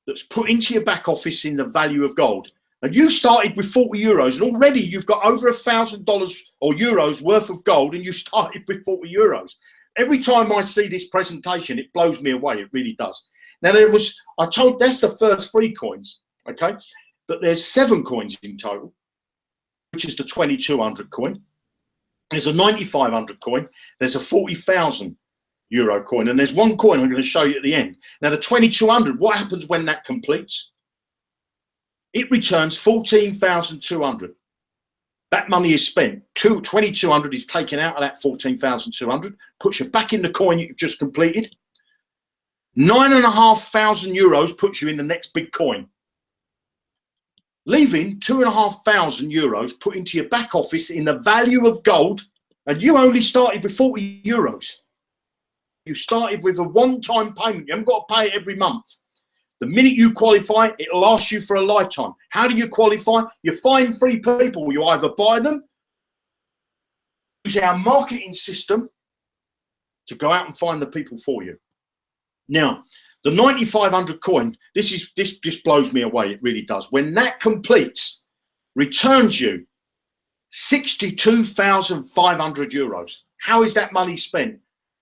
that's put into your back office in the value of gold. And you started with 40 euros, and already you've got over $1,000 or euros worth of gold, and you started with 40 euros. Every time I see this presentation, it blows me away. It really does. Now, that's the first 3 coins, okay, but there's 7 coins in total, which is the 2,200 coin. There's a 9,500 coin, there's a 40,000 euro coin, and there's 1 coin I'm going to show you at the end. Now, the 2,200, what happens when that completes? It returns 14,200. That money is spent. 2,200 is taken out of that 14,200, puts you back in the coin you've just completed. 9,500 euros puts you in the next big coin, leaving 2,500 euros put into your back office in the value of gold, and you only started with 40 euros. You started with a one-time payment. You haven't got to pay it every month. The minute you qualify, it'll last you for a lifetime. How do you qualify? You find 3 people. You either buy them, use our marketing system to go out and find the people for you. Now, the 9,500 coin, this just blows me away. It really does. When that completes, returns you 62,500 euros. How is that money spent?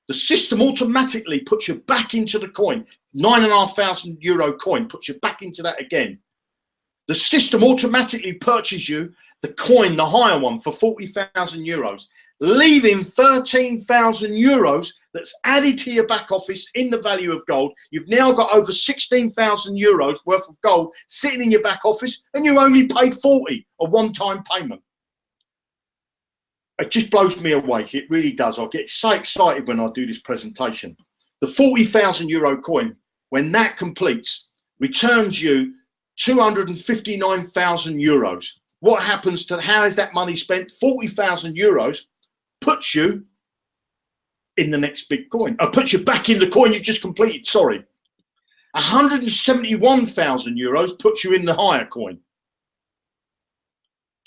The system automatically puts you back into the coin. 9,500 euro coin puts you back into that again. The system automatically purchases you the coin, the higher one, for 40,000 euros, leaving 13,000 euros that's added to your back office in the value of gold. You've now got over 16,000 euros worth of gold sitting in your back office, and you only paid 40, a one-time payment. It just blows me away. It really does. I get so excited when I do this presentation. The 40,000 euro coin, when that completes, returns you 259,000 euros. What happens to, how is that money spent? 40,000 euros puts you in the next big coin. Puts you back in the coin you just completed, sorry. 171,000 euros puts you in the higher coin,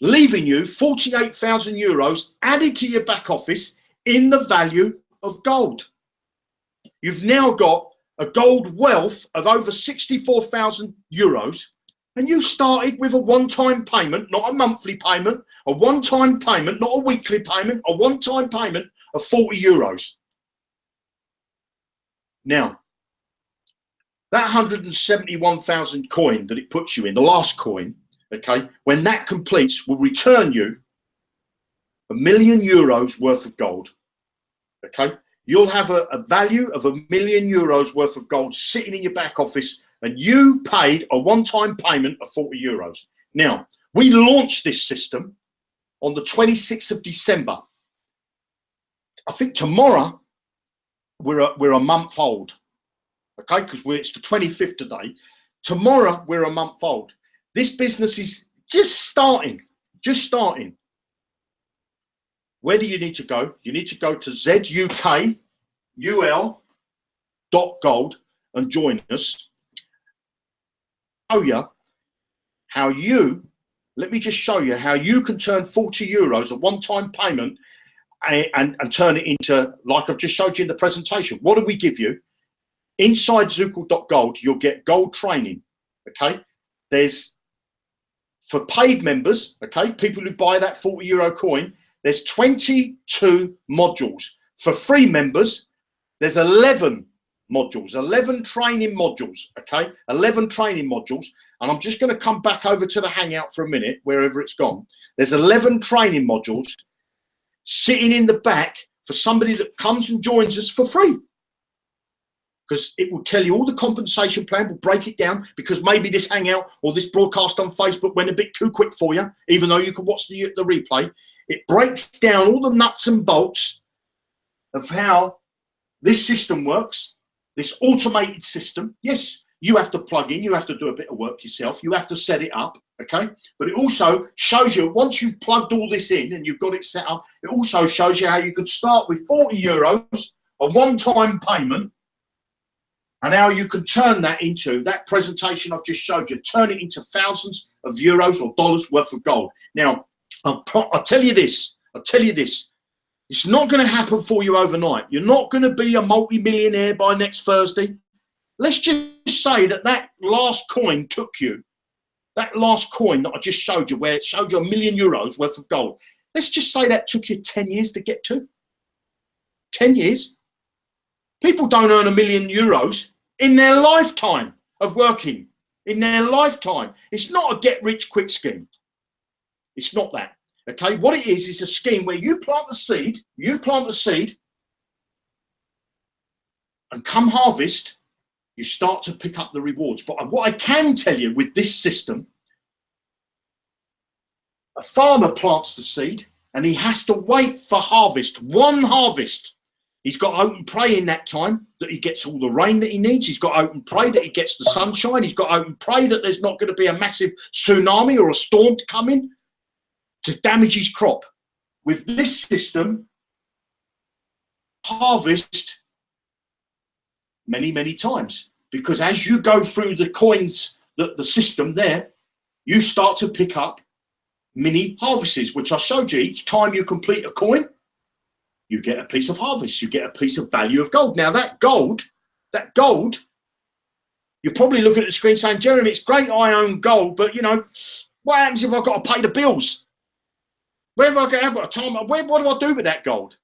leaving you 48,000 euros added to your back office in the value of gold. You've now got a gold wealth of over 64,000 euros, and you started with a one-time payment, not a monthly payment, a one-time payment, not a weekly payment, a one-time payment of 40 euros. Now, that 171,000 coin that it puts you in, the last coin, okay, when that completes, will return you €1 million worth of gold, okay? You'll have a value of €1 million worth of gold sitting in your back office, and you paid a one-time payment of 40 euros. Now, we launched this system on the 26th of December. I think tomorrow we're a month old, okay, because it's the 25th today. Tomorrow we're a month old. This business is just starting, just starting. Where do you need to go? You need to go to ZUKUL.gold and join us. Show you how you, let me just show you how you can turn 40 euros, a one-time payment, and turn it into, like I've just showed you in the presentation. What do we give you? Inside Zukul.gold, you'll get gold training, okay? There's, for paid members, okay, people who buy that 40 euro coin, there's 22 modules. For free members, there's 11 modules, 11 training modules, okay? 11 training modules. And I'm just going to come back over to the Hangout for a minute, wherever it's gone. There's 11 training modules sitting in the back for somebody that comes and joins us for free. Because it will tell you all the compensation plan, will break it down, because maybe this Hangout or this broadcast on Facebook went a bit too quick for you, even though you can watch the replay. It breaks down all the nuts and bolts of how this system works, this automated system. Yes, you have to plug in, you have to do a bit of work yourself, you have to set it up, okay? But it also shows you, once you've plugged all this in and you've got it set up, it also shows you how you could start with 40 euros, a one-time payment, and how you can turn that into, that presentation I've just showed you, turn it into thousands of euros or dollars worth of gold. Now, I'll tell you this, it's not going to happen for you overnight. You're not going to be a multi-millionaire by next Thursday. Let's just say that that last coin took you, that last coin that I just showed you, where it showed you €1 million worth of gold. Let's just say that took you 10 years to get to. 10 years. People don't earn €1 million in their lifetime of working, in their lifetime. It's not a get-rich-quick scheme. It's not that, okay? What it is a scheme where you plant the seed, and come harvest, you start to pick up the rewards. But what I can tell you with this system, a farmer plants the seed and he has to wait for harvest, one harvest. He's got to hope and pray in that time that he gets all the rain that he needs. He's got to hope and pray that he gets the sunshine. He's got to hope and pray that there's not going to be a massive tsunami or a storm to come in to damage his crop. With this system, harvest many, many times, because as you go through the coins, the system there, you start to pick up mini harvests, which I showed you. Each time you complete a coin, you get a piece of harvest, you get a piece of value of gold. Now that gold, you're probably looking at the screen saying, Jeremy, it's great I own gold, but you know, what happens if I've got to pay the bills? Where have I got time? What do I do with that gold?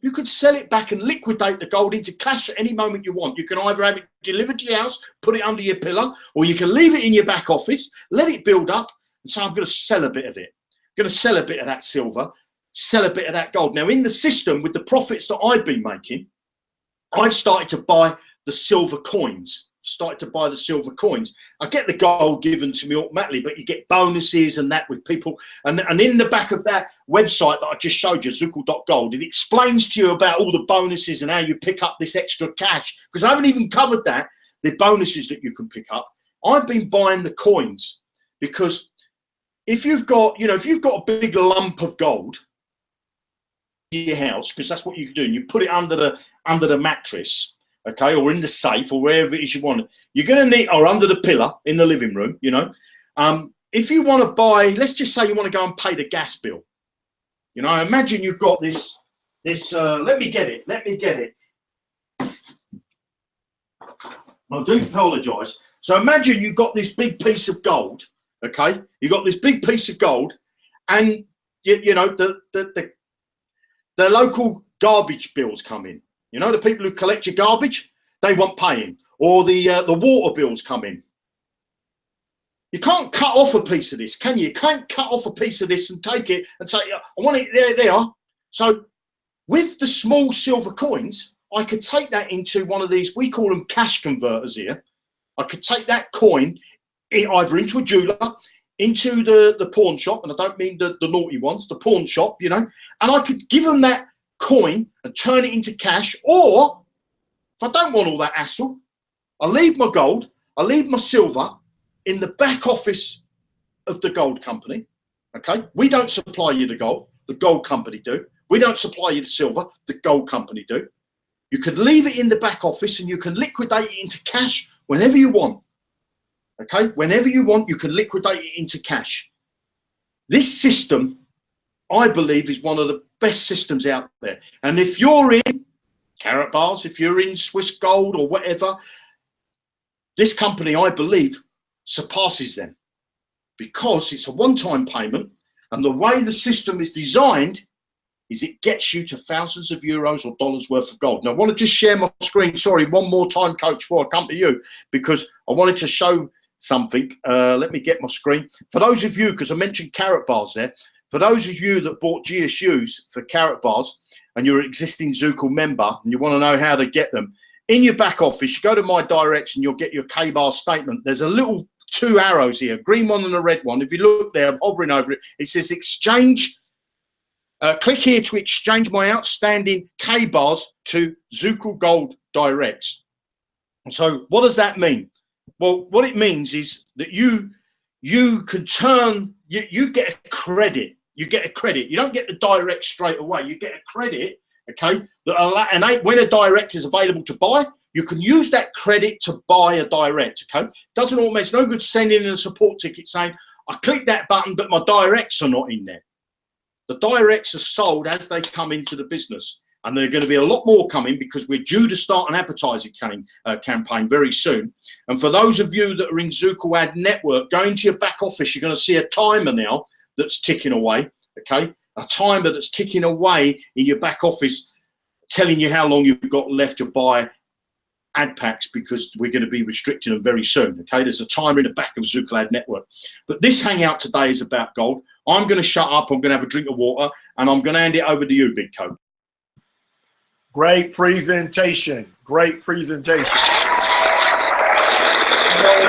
you could sell it back and liquidate the gold into cash at any moment you want. You can either have it delivered to your house, put it under your pillow, or you can leave it in your back office, let it build up, and say, I'm going to sell a bit of it. I'm going to sell a bit of that silver, sell a bit of that gold. Now, in the system, with the profits that I've been making, I've started to buy the silver coins. I get the gold given to me automatically, but you get bonuses and that with people. And in the back of that website that I just showed you, Zukul.gold, it explains to you about all the bonuses and how you pick up this extra cash. Because I haven't even covered that, the bonuses that you can pick up. I've been buying the coins because if you've got, if you've got a big lump of gold in your house, because that's what you do, and you put it under the mattress, okay, or in the safe, or wherever it is you want it. You're going to need, or under the pillar in the living room, if you want to buy, let's just say you want to go and pay the gas bill. Imagine you've got this, let me get it. I do apologize. So imagine you've got this big piece of gold, okay? You've got this big piece of gold, and, the local garbage bills come in. The people who collect your garbage, they want paying. Or the water bills come in. You can't cut off a piece of this, can you? You can't cut off a piece of this and take it and say, I want it, there they are. So with the small silver coins, I could take that into one of these, we call them cash converters here. I could take that coin either into a jeweler, into the pawn shop, and I don't mean the naughty ones, the pawn shop, and I could give them that coin and turn it into cash. Or if I don't want all that hassle, I leave my gold, I leave my silver in the back office of the gold company. Okay, we don't supply you the gold company do. We don't supply you the silver, the gold company do. You can leave it in the back office and you can liquidate it into cash whenever you want. Okay, whenever you want, you can liquidate it into cash. This system, I believe, is one of the best systems out there. And if you're in Carat Bars, if you're in Swiss Gold or whatever, this company, I believe, surpasses them because it's a one-time payment, and the way the system is designed is it gets you to thousands of euros or dollars worth of gold. Now, I want to just share my screen, sorry, one more time, Coach, before I come to you, because I wanted to show something. Let me get my screen. For those of you, because I mentioned Carat Bars there, for those of you that bought GSUs for Carat Bars and you're an existing Zukul member and you want to know how to get them, in your back office, you go to My Directs and you'll get your K-Bar statement. There's a little two arrows here, a green one and a red one. If you look there, I'm hovering over it, it says exchange. Click here to exchange my outstanding K-Bars to Zukul Gold Directs. So what does that mean? Well, what it means is that you can turn, you get a credit. You get a credit. You don't get the direct straight away. You get a credit, okay? And when a direct is available to buy, you can use that credit to buy a direct, okay? Doesn't all make no good sending in a support ticket saying, I clicked that button, but my directs are not in there. The directs are sold as they come into the business. And there are going to be a lot more coming because we're due to start an advertising campaign very soon. And for those of you that are in Zukul Ad Network, go into your back office, you're going to see a timer now that's ticking away, okay? A timer that's ticking away in your back office telling you how long you've got left to buy ad packs because we're going to be restricting them very soon, okay? There's a timer in the back of Zukul Ad Network. But this hangout today is about gold. I'm going to shut up, I'm going to have a drink of water, and I'm going to hand it over to you, Big Coach. Great presentation. Great presentation. When you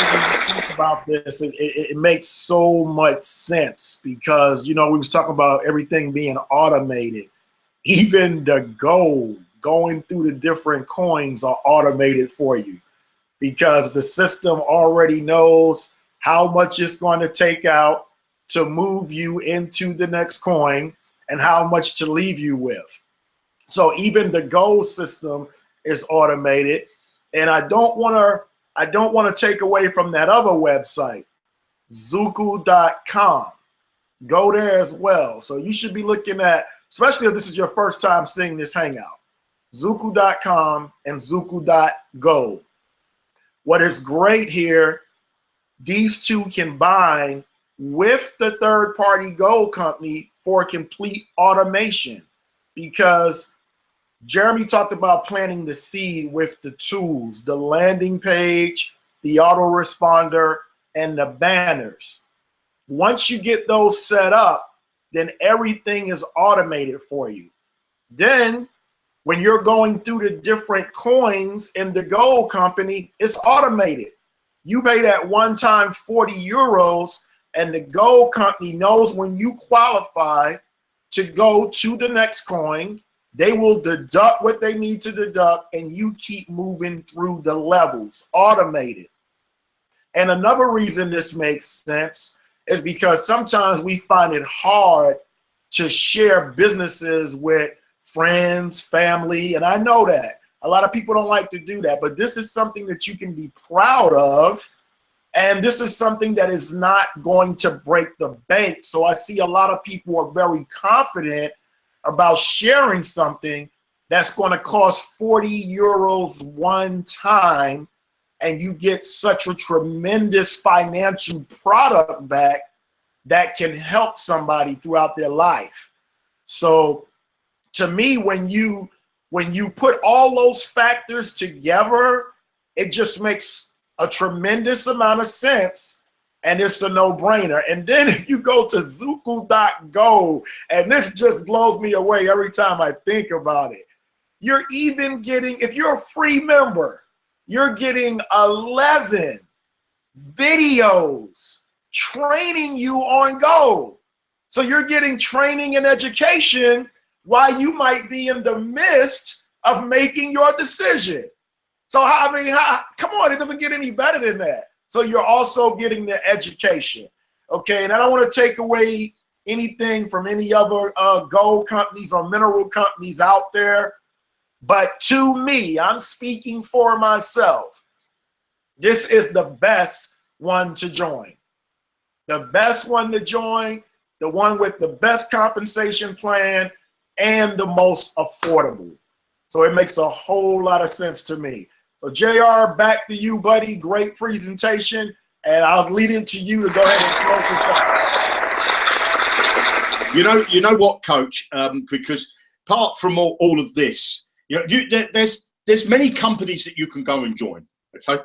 think about this, it makes so much sense because, we was talking about everything being automated. Even the gold going through the different coins are automated for you because the system already knows how much it's going to take out to move you into the next coin and how much to leave you with. So even the gold system is automated, and I don't want to take away from that other website, Zukul.com. Go there as well. So you should be looking at, especially if this is your first time seeing this hangout, Zukul.com and Zukul.gold. What is great here, these two combine with the third-party gold company for complete automation because Jeremy talked about planting the seed with the tools, the landing page, the autoresponder, and the banners. Once you get those set up, then everything is automated for you. Then when you're going through the different coins in the gold company, it's automated. You pay that one time 40 euros, and the gold company knows when you qualify to go to the next coin, they will deduct what they need to deduct, and you keep moving through the levels, automated. And another reason this makes sense is because sometimes we find it hard to share businesses with friends, family, and I know that. A lot of people don't like to do that, but this is something that you can be proud of, and this is something that is not going to break the bank. So I see a lot of people are very confident about sharing something that's going to cost 40 euros one time, and you get such a tremendous financial product back that can help somebody throughout their life. So to me, when you put all those factors together, it just makes a tremendous amount of sense, and it's a no-brainer. And then if you go to Zukul.Gold, and this just blows me away every time I think about it, you're even getting, if you're a free member, you're getting 11 videos training you on gold. So you're getting training and education while you might be in the midst of making your decision. So I mean, come on, it doesn't get any better than that. So you're also getting the education, okay? And I don't want to take away anything from any other gold companies or mineral companies out there, but to me, I'm speaking for myself, this is the best one to join. The best one to join, the one with the best compensation plan, and the most affordable. So it makes a whole lot of sense to me. So JR, back to you, buddy. Great presentation. And I'll lead it to you to go ahead and close this out. You know what, Coach? Because apart from all of this, there's many companies that you can go and join, okay?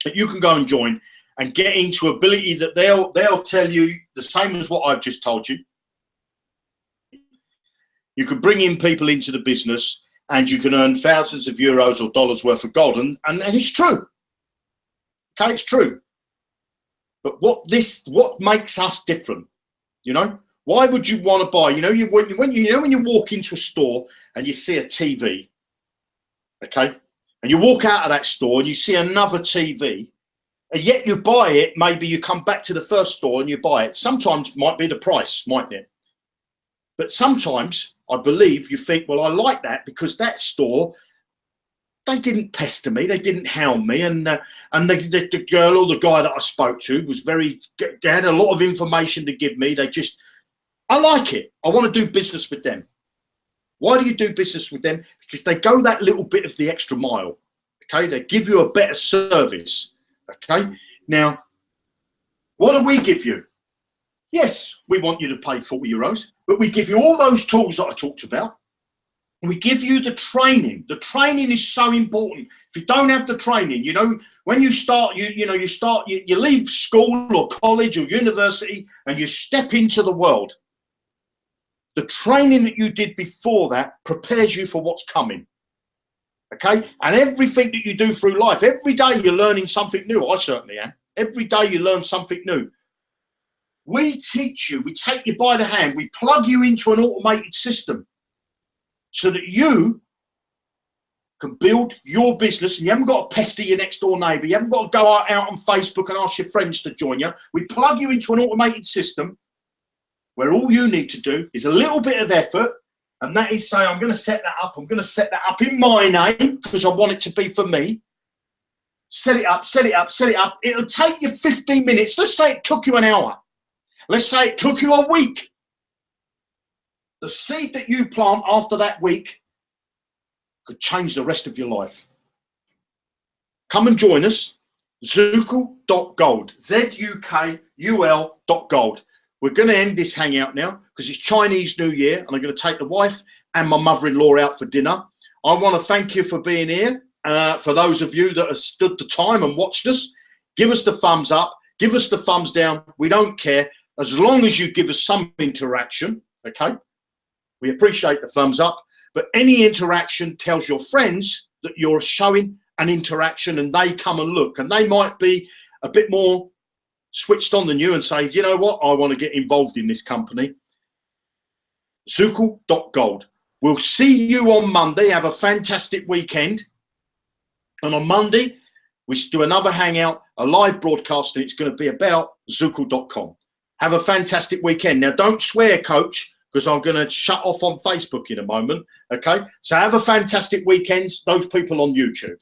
That you can go and join and get into ability that they'll tell you the same as what I've just told you. You can bring in people into the business, and you can earn thousands of euros or dollars worth of gold, and it's true. Okay, it's true. But what makes us different? You know, why would you want to buy? You know, when you walk into a store and you see a TV, okay, and you walk out of that store and you see another TV, and yet you buy it. Maybe you come back to the first store and you buy it. Sometimes it might be the price, mightn't it? But sometimes I believe you think, well, I like that because that store, they didn't pester me, they didn't hound me, and the girl or the guy that I spoke to was they had a lot of information to give me. I like it. I want to do business with them. Why do you do business with them? Because they go that little bit of the extra mile. Okay, they give you a better service. Okay, now what do we give you? Yes, we want you to pay 40 euros, but we give you all those tools that I talked about. And we give you the training. The training is so important. If you don't have the training, you know, when you start, you leave school or college or university and you step into the world. The training that you did before that prepares you for what's coming. Okay? And everything that you do through life, every day you're learning something new. I certainly am. Every day you learn something new. We teach you, we take you by the hand, we plug you into an automated system so that you can build your business, and you haven't got to pester your next door neighbor. You haven't got to go out on Facebook and ask your friends to join you. We plug you into an automated system where all you need to do is a little bit of effort, and that is say, I'm going to set that up. I'm going to set that up in my name because I want it to be for me. Set it up, set it up, set it up. It'll take you 15 minutes. Let's say it took you an hour. Let's say it took you a week. The seed that you plant after that week could change the rest of your life. Come and join us. Zukul.Gold. ZUKUL.Gold. We're going to end this hangout now because it's Chinese New Year, and I'm going to take the wife and my mother-in-law out for dinner. I want to thank you for being here. For those of you that have stood the time and watched us, give us the thumbs up, give us the thumbs down. We don't care, as long as you give us some interaction, okay? We appreciate the thumbs up, but any interaction tells your friends that you're showing an interaction, and they come and look, and they might be a bit more switched on than you and say, you know what, I want to get involved in this company. Zukul.gold. We'll see you on Monday. Have a fantastic weekend. And on Monday, we do another hangout, a live broadcast, and it's going to be about Zukul.com. Have a fantastic weekend. Now, don't swear, coach, because I'm going to shut off on Facebook in a moment. Okay? So have a fantastic weekend, those people on YouTube.